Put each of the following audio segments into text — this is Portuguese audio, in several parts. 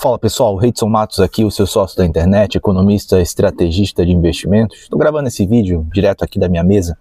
Fala pessoal, Reidson Matos aqui, o seu sócio da internet, economista, estrategista de investimentos. Estou gravando esse vídeo direto aqui da minha mesa.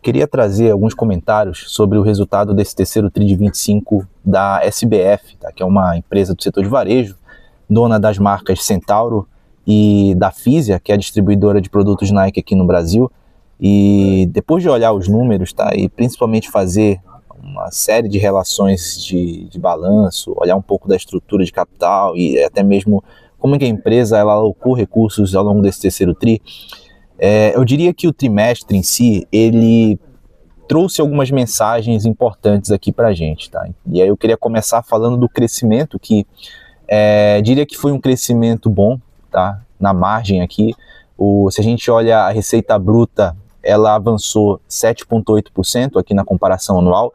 Queria trazer alguns comentários sobre o resultado desse terceiro TRI de 25 da SBF, tá? Que é uma empresa do setor de varejo, dona das marcas Centauro e da Fisia, que é a distribuidora de produtos Nike aqui no Brasil. E depois de olhar os números, tá? E principalmente fazer uma série de relações de balanço, olhar um pouco da estrutura de capital e até mesmo como é que a empresa ela alocou recursos ao longo desse terceiro TRI, eu diria que o trimestre em si, ele trouxe algumas mensagens importantes aqui para a gente, tá? E aí eu queria começar falando do crescimento, que diria que foi um crescimento bom, tá? Na margem aqui, se a gente olha a receita bruta, ela avançou 7,8% aqui na comparação anual,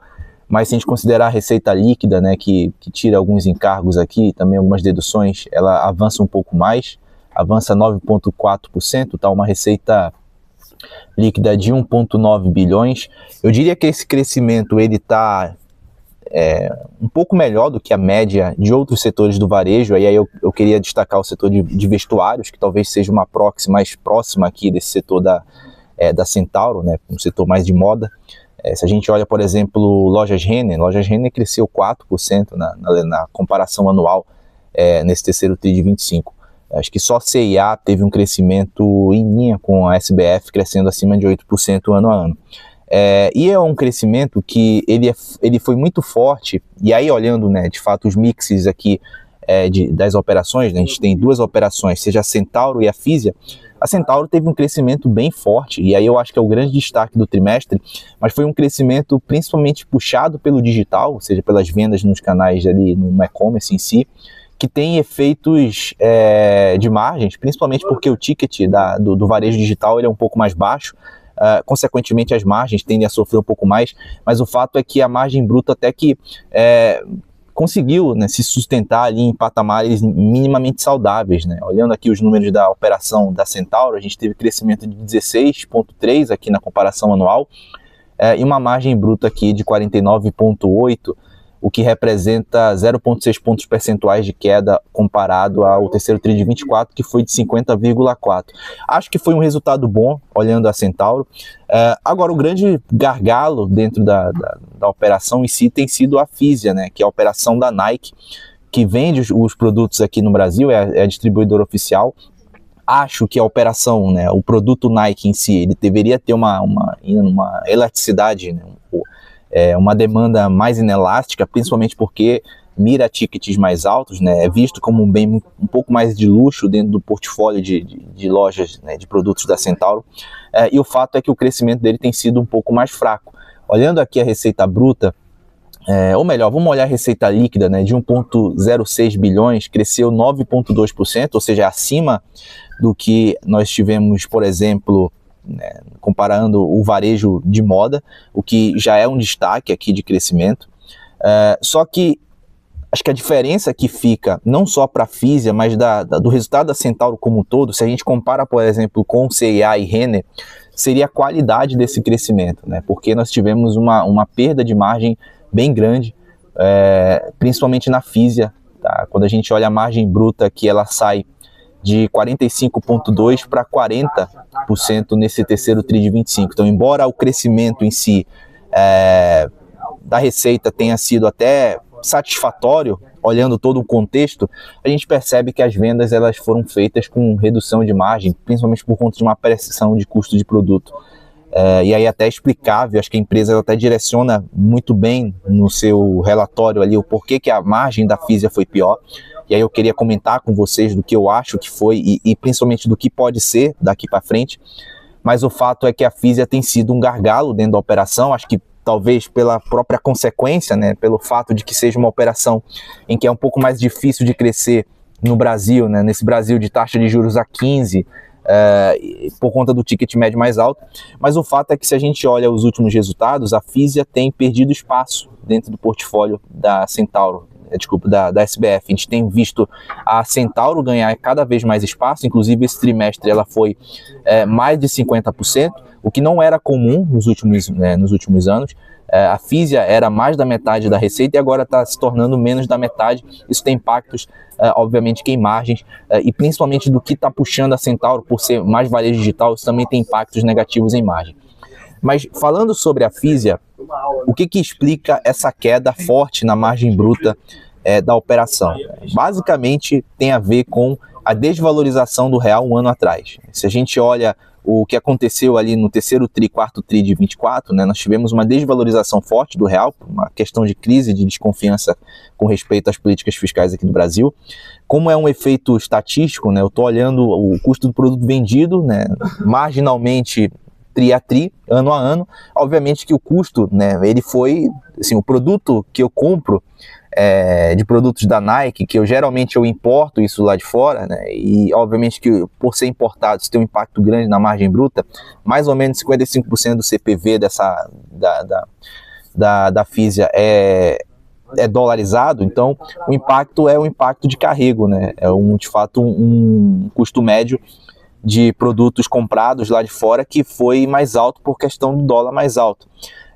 mas se a gente considerar a receita líquida, né, que tira alguns encargos aqui, também algumas deduções, ela avança um pouco mais, avança 9,4%, tá? Uma receita líquida de 1,9 bilhões. Eu diria que esse crescimento ele está um pouco melhor do que a média de outros setores do varejo. Aí eu queria destacar o setor de vestuários, que talvez seja uma proxy mais próxima aqui desse setor da Centauro, né, um setor mais de moda. Se a gente olha, por exemplo, Lojas Renner cresceu 4% na comparação anual nesse terceiro TRI de 25. Acho que só C&A teve um crescimento em linha com a SBF, crescendo acima de 8% ano a ano. E é um crescimento que ele foi muito forte, e aí olhando, né, de fato os mixes aqui das operações, né, a gente tem duas operações, seja a Centauro e a Fisia. A Centauro teve um crescimento bem forte, e aí eu acho que é o grande destaque do trimestre, mas foi um crescimento principalmente puxado pelo digital, ou seja, pelas vendas nos canais ali, no e-commerce em si, que tem efeitos de margens, principalmente porque o ticket do varejo digital ele é um pouco mais baixo, consequentemente as margens tendem a sofrer um pouco mais, mas o fato é que a margem bruta até que conseguiu, né, se sustentar ali em patamares minimamente saudáveis, né? Olhando aqui os números da operação da Centauro, a gente teve crescimento de 16,3% aqui na comparação anual, e uma margem bruta aqui de 49,8%, o que representa 0,6 pontos percentuais de queda comparado ao terceiro TRI de 24, que foi de 50,4%. Acho que foi um resultado bom, olhando a Centauro. Agora, o grande gargalo dentro da operação em si tem sido a Fisia, né, que é a operação da Nike, que vende os produtos aqui no Brasil, é a distribuidora oficial. Acho que a operação, né, o produto Nike em si, ele deveria ter uma elasticidade, né, uma demanda mais inelástica, principalmente porque mira tickets mais altos, né, é visto como um bem um pouco mais de luxo dentro do portfólio de lojas, né, de produtos da Centauro, e o fato é que o crescimento dele tem sido um pouco mais fraco. Olhando aqui a receita bruta, ou melhor, vamos olhar a receita líquida, né, de 1,06 bilhões, cresceu 9,2%, ou seja, acima do que nós tivemos, por exemplo, né, comparando o varejo de moda, o que já é um destaque aqui de crescimento. Só que acho que a diferença que fica, não só para a Fisia, mas do resultado da Centauro como um todo, se a gente compara, por exemplo, com C&A e Renner, seria a qualidade desse crescimento, né? Porque nós tivemos uma perda de margem bem grande, principalmente na Fisia, tá? Quando a gente olha a margem bruta, que ela sai de 45,2% para 40% nesse terceiro TRI de 25. Então, embora o crescimento em si da receita tenha sido até satisfatório, olhando todo o contexto, a gente percebe que as vendas elas foram feitas com redução de margem, principalmente por conta de uma pressão de custo de produto. E aí até explicável, acho que a empresa ela até direciona muito bem no seu relatório ali o porquê que a margem da Fisia foi pior. E aí eu queria comentar com vocês do que eu acho que foi e principalmente do que pode ser daqui para frente. Mas o fato é que a Fisia tem sido um gargalo dentro da operação, acho que talvez pela própria consequência, né, pelo fato de que seja uma operação em que é um pouco mais difícil de crescer no Brasil, né, nesse Brasil de taxa de juros a 15%, por conta do ticket médio mais alto. Mas o fato é que se a gente olha os últimos resultados, a Fisia tem perdido espaço dentro do portfólio da Centauro, da SBF. A gente tem visto a Centauro ganhar cada vez mais espaço, inclusive esse trimestre ela foi mais de 50%, o que não era comum nos últimos anos. A Fisia era mais da metade da receita e agora está se tornando menos da metade. Isso tem impactos, obviamente, que em margens, e principalmente do que está puxando a Centauro, por ser mais varejo digital, isso também tem impactos negativos em margem. Mas falando sobre a Fisia, o que explica essa queda forte na margem bruta da operação? Basicamente tem a ver com a desvalorização do real um ano atrás. Se a gente olha o que aconteceu ali no terceiro tri, quarto tri de 24, né, nós tivemos uma desvalorização forte do real, uma questão de crise, de desconfiança com respeito às políticas fiscais aqui do Brasil. Como é um efeito estatístico, né, eu estou olhando o custo do produto vendido, né, marginalmente tri a tri, ano a ano. Obviamente que o custo, né, ele foi, assim, o produto que eu compro de produtos da Nike, que eu importo isso lá de fora, né, e obviamente que por ser importado isso tem um impacto grande na margem bruta, mais ou menos 55% do CPV da Fisia é dolarizado, então o impacto é o impacto de carrego, né, de fato um custo médio de produtos comprados lá de fora que foi mais alto por questão do dólar mais alto.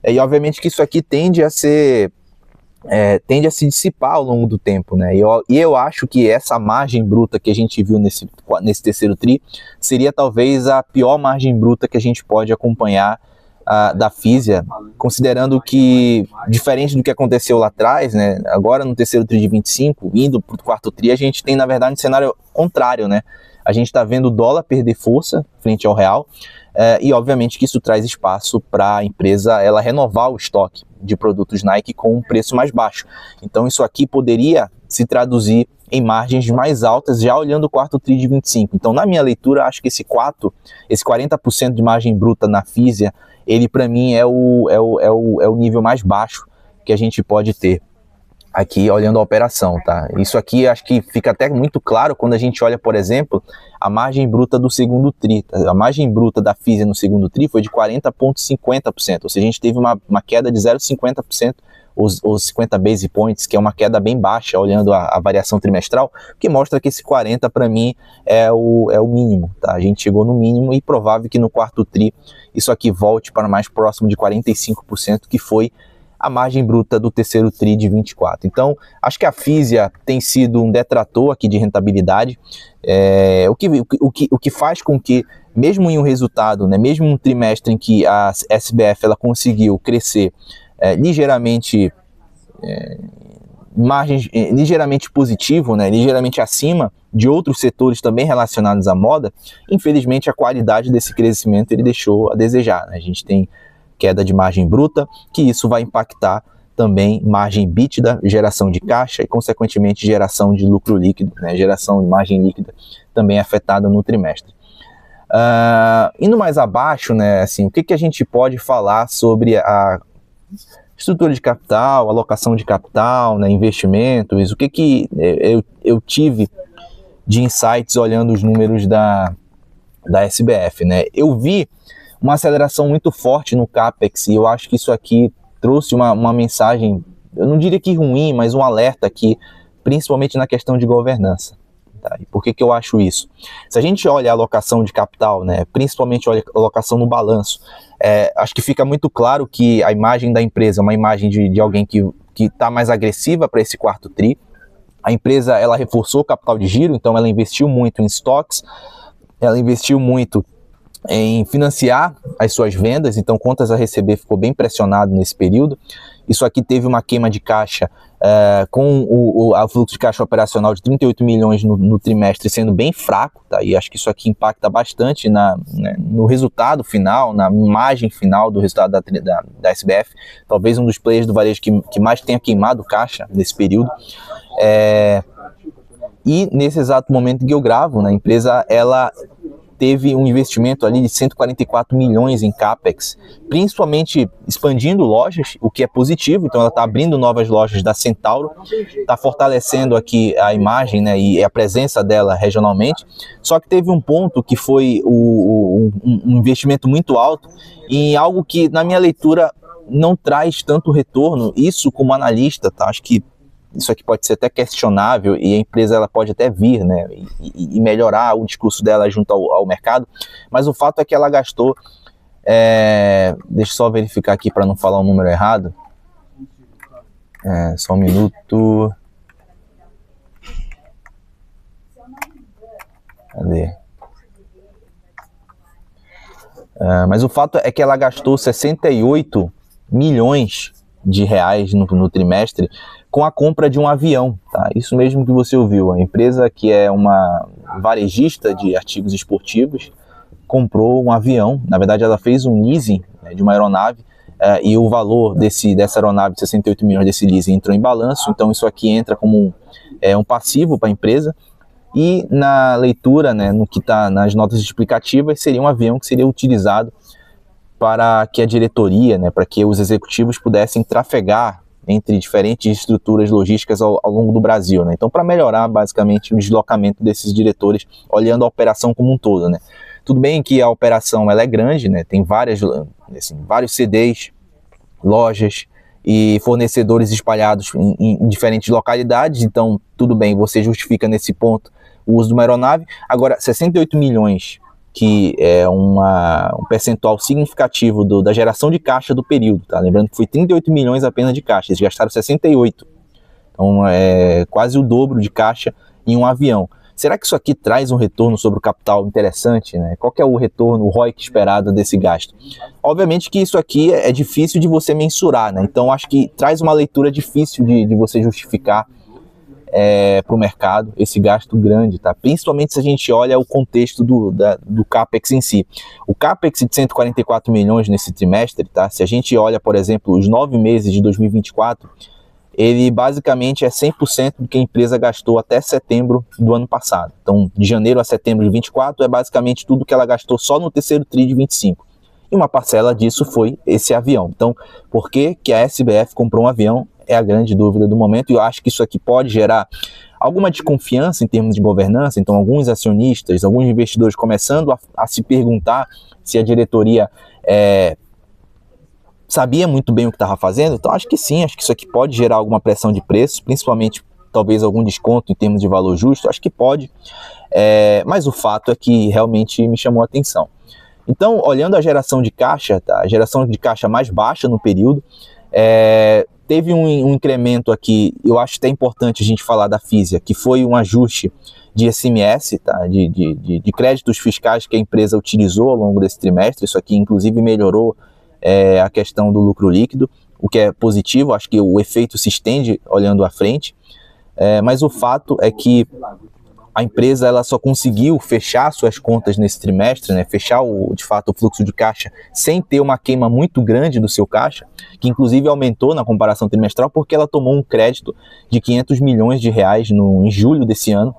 E obviamente que isso aqui tende a se dissipar ao longo do tempo, né? E eu acho que essa margem bruta que a gente viu nesse terceiro tri seria talvez a pior margem bruta que a gente pode acompanhar da Fisia, considerando que, diferente do que aconteceu lá atrás, né, agora no terceiro tri de 25, indo para o quarto tri, a gente tem, na verdade, um cenário contrário, né? A gente está vendo o dólar perder força frente ao real, e obviamente que isso traz espaço para a empresa ela renovar o estoque de produtos Nike com um preço mais baixo. Então isso aqui poderia se traduzir em margens mais altas já olhando o quarto tri de 25. Então na minha leitura, acho que esse 40% de margem bruta na Fisia, ele para mim é o nível mais baixo que a gente pode ter aqui olhando a operação, tá? Isso aqui acho que fica até muito claro quando a gente olha, por exemplo, a margem bruta do segundo tri. A margem bruta da Fisia no segundo tri foi de 40,50%, ou seja, a gente teve uma queda de 0,50%, os 50 base points, que é uma queda bem baixa olhando a variação trimestral, que mostra que esse 40 para mim é o mínimo, tá? A gente chegou no mínimo e provável que no quarto tri isso aqui volte para mais próximo de 45%, que foi a margem bruta do terceiro tri de 24. Então, acho que a Fisia tem sido um detrator aqui de rentabilidade, o que faz com que, mesmo em um resultado, né, mesmo um trimestre em que a SBF ela conseguiu crescer ligeiramente, margens ligeiramente positivo, né, ligeiramente acima de outros setores também relacionados à moda, infelizmente a qualidade desse crescimento ele deixou a desejar, né? A gente tem queda de margem bruta, que isso vai impactar também margem EBITDA, geração de caixa e, consequentemente, geração de lucro líquido, né? Geração de margem líquida também afetada no trimestre. Indo mais abaixo, né, assim, o que a gente pode falar sobre a estrutura de capital, alocação de capital, né, investimentos, o que eu tive de insights olhando os números da SBF, né? Eu vi uma aceleração muito forte no CAPEX, e eu acho que isso aqui trouxe uma mensagem, eu não diria que ruim, mas um alerta aqui, principalmente na questão de governança. Tá? E por que eu acho isso? Se a gente olha a alocação de capital, né, principalmente olha a alocação no balanço, acho que fica muito claro que a imagem da empresa é uma imagem de alguém que está mais agressiva para esse quarto tri. A empresa ela reforçou o capital de giro, então ela investiu muito em estoques, ela investiu muito em financiar as suas vendas, então contas a receber ficou bem pressionado nesse período. Isso aqui teve uma queima de caixa com o fluxo de caixa operacional de 38 milhões no trimestre sendo bem fraco, tá? E acho que isso aqui impacta bastante no resultado final, na imagem final do resultado da SBF, talvez um dos players do varejo que mais tenha queimado caixa nesse período. E nesse exato momento que eu gravo, né, a empresa ela teve um investimento ali de 144 milhões em CAPEX, principalmente expandindo lojas, o que é positivo. Então ela está abrindo novas lojas da Centauro, está fortalecendo aqui a imagem, né, e a presença dela regionalmente. Só que teve um ponto que foi um investimento muito alto em algo que, na minha leitura, não traz tanto retorno. Isso, como analista, tá? Acho que isso aqui pode ser até questionável e a empresa ela pode até vir, né, e melhorar o discurso dela junto ao mercado, mas o fato é que ela gastou Deixa eu só verificar aqui para não falar o número errado. Só um minuto. Cadê? Mas o fato é que ela gastou 68 milhões de reais no trimestre com a compra de um avião, tá? Isso mesmo que você ouviu. A empresa, que é uma varejista de artigos esportivos, comprou um avião. Na verdade, ela fez um leasing, né, de uma aeronave, e o valor dessa aeronave, de 68 milhões desse leasing, entrou em balanço. Então isso aqui entra como um passivo para a empresa. E na leitura, né, no que está nas notas explicativas, seria um avião que seria utilizado para que a diretoria, né, para que os executivos pudessem trafegar entre diferentes estruturas logísticas ao longo do Brasil, né? Então, para melhorar basicamente o deslocamento desses diretores, olhando a operação como um todo, né? Tudo bem que a operação ela é grande, né? Tem vários CDs, lojas e fornecedores espalhados em diferentes localidades. Então, tudo bem, você justifica nesse ponto o uso de uma aeronave. Agora, 68 milhões, que é um percentual significativo da geração de caixa do período, tá? Lembrando que foi 38 milhões apenas de caixa, eles gastaram 68. Então, é quase o dobro de caixa em um avião. Será que isso aqui traz um retorno sobre o capital interessante, né? Qual que é o retorno, o ROIC esperado desse gasto? Obviamente que isso aqui é difícil de você mensurar, né? Então, acho que traz uma leitura difícil de você justificar para o mercado esse gasto grande, tá? Principalmente se a gente olha o contexto do CAPEX em si. O CAPEX de 144 milhões nesse trimestre, tá? Se a gente olha, por exemplo, os 9 meses de 2024, ele basicamente é 100% do que a empresa gastou até setembro do ano passado. Então, de janeiro a setembro de 24 é basicamente tudo que ela gastou só no terceiro tri de 25. E uma parcela disso foi esse avião. Então, por que a SBF comprou um avião? É a grande dúvida do momento, e eu acho que isso aqui pode gerar alguma desconfiança em termos de governança. Então, alguns acionistas, alguns investidores começando a se perguntar se a diretoria sabia muito bem o que estava fazendo. Então, acho que sim, acho que isso aqui pode gerar alguma pressão de preços, principalmente talvez algum desconto em termos de valor justo, acho que pode, mas o fato é que realmente me chamou a atenção. Então, olhando a geração de caixa, tá? A geração de caixa mais baixa no período, teve um incremento aqui. Eu acho até importante a gente falar da Fisia, que foi um ajuste de ICMS, tá? de créditos fiscais que a empresa utilizou ao longo desse trimestre. Isso aqui, inclusive, melhorou a questão do lucro líquido, o que é positivo. Acho que o efeito se estende olhando à frente, mas o fato é que a empresa ela só conseguiu fechar suas contas nesse trimestre, né, fechar de fato o fluxo de caixa sem ter uma queima muito grande do seu caixa, que inclusive aumentou na comparação trimestral porque ela tomou um crédito de 500 milhões de reais em julho desse ano,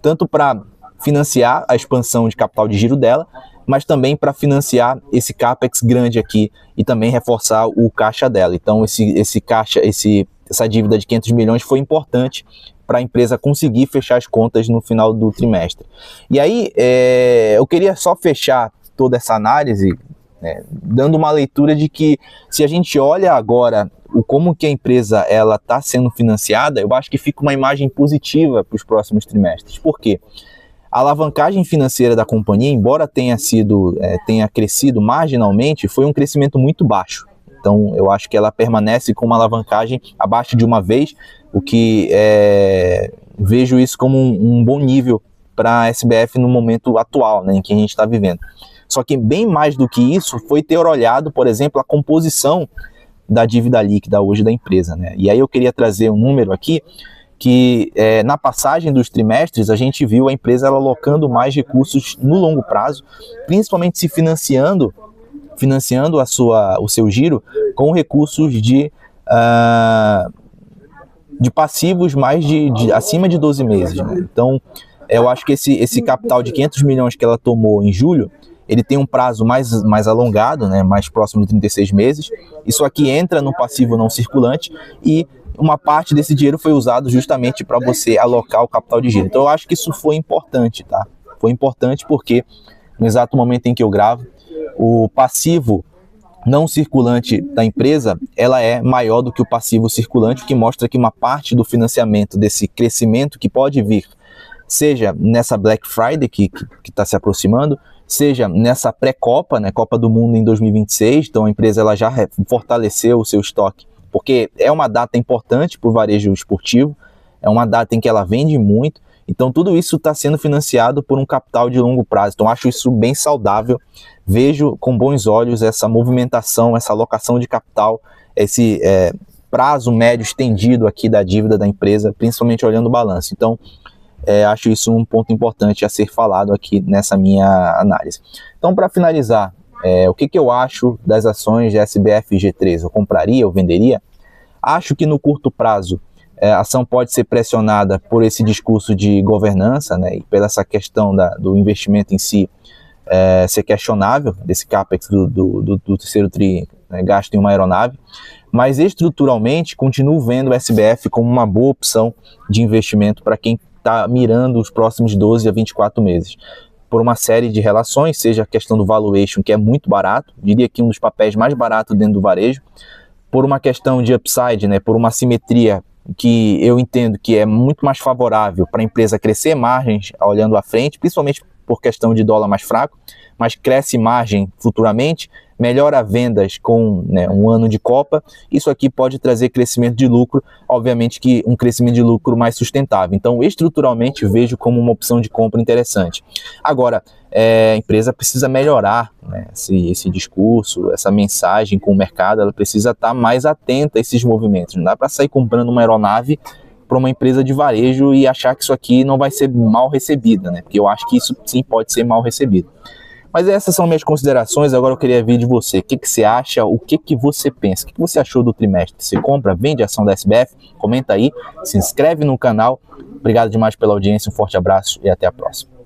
tanto para financiar a expansão de capital de giro dela, mas também para financiar esse CAPEX grande aqui e também reforçar o caixa dela. Então essa dívida de 500 milhões foi importante para a empresa conseguir fechar as contas no final do trimestre. E aí, eu queria só fechar toda essa análise, né, dando uma leitura de que, se a gente olha agora como que a empresa está sendo financiada, eu acho que fica uma imagem positiva para os próximos trimestres. Por quê? A alavancagem financeira da companhia, embora tenha crescido marginalmente, foi um crescimento muito baixo. Então, eu acho que ela permanece com uma alavancagem abaixo de uma vez, o que vejo isso como um bom nível para a SBF no momento atual, né, em que a gente está vivendo. Só que bem mais do que isso foi ter olhado, por exemplo, a composição da dívida líquida hoje da empresa, né? E aí eu queria trazer um número aqui, que na passagem dos trimestres a gente viu a empresa ela alocando mais recursos no longo prazo, principalmente se financiando o seu giro com recursos de passivos mais acima de 12 meses, né? Então, eu acho que esse capital de 500 milhões que ela tomou em julho, ele tem um prazo mais alongado, né, mais próximo de 36 meses. Isso aqui entra no passivo não circulante e uma parte desse dinheiro foi usado justamente para você alocar o capital de giro. Então, eu acho que isso foi importante, tá? Foi importante porque, no exato momento em que eu gravo, o passivo não circulante da empresa, ela é maior do que o passivo circulante, o que mostra que uma parte do financiamento desse crescimento que pode vir, seja nessa Black Friday que está se aproximando, seja nessa pré-Copa, né, Copa do Mundo em 2026, então a empresa ela já fortaleceu o seu estoque, porque é uma data importante para o varejo esportivo, é uma data em que ela vende muito, então tudo isso está sendo financiado por um capital de longo prazo, então acho isso bem saudável, vejo com bons olhos essa movimentação, essa alocação de capital, esse prazo médio estendido aqui da dívida da empresa, principalmente olhando o balanço. Então, acho isso um ponto importante a ser falado aqui nessa minha análise. Então, para finalizar, o que eu acho das ações de SBF e G3? Eu compraria, eu venderia? Acho que no curto prazo, a ação pode ser pressionada por esse discurso de governança, né, e pela essa questão do investimento em si ser questionável, desse CAPEX do terceiro TRI, né, gasto em uma aeronave, mas estruturalmente continuo vendo o SBF como uma boa opção de investimento para quem está mirando os próximos 12 a 24 meses. Por uma série de relações, seja a questão do valuation, que é muito barato, diria que um dos papéis mais baratos dentro do varejo, por uma questão de upside, né, por uma simetria que eu entendo que é muito mais favorável para a empresa crescer margens olhando à frente, principalmente por questão de dólar mais fraco, mas cresce margem futuramente, melhora vendas com, né, um ano de Copa, isso aqui pode trazer crescimento de lucro, obviamente que um crescimento de lucro mais sustentável. Então, estruturalmente, vejo como uma opção de compra interessante. Agora, a empresa precisa melhorar, né, esse discurso, essa mensagem com o mercado, ela precisa estar mais atenta a esses movimentos. Não dá para sair comprando uma aeronave para uma empresa de varejo e achar que isso aqui não vai ser mal recebida, né? Porque eu acho que isso sim pode ser mal recebido. Mas essas são minhas considerações, agora eu queria ver de você. O que você acha, o que você pensa? O que você achou do trimestre? Você compra, vende a ação da SBF? Comenta aí, se inscreve no canal. Obrigado demais pela audiência, um forte abraço e até a próxima.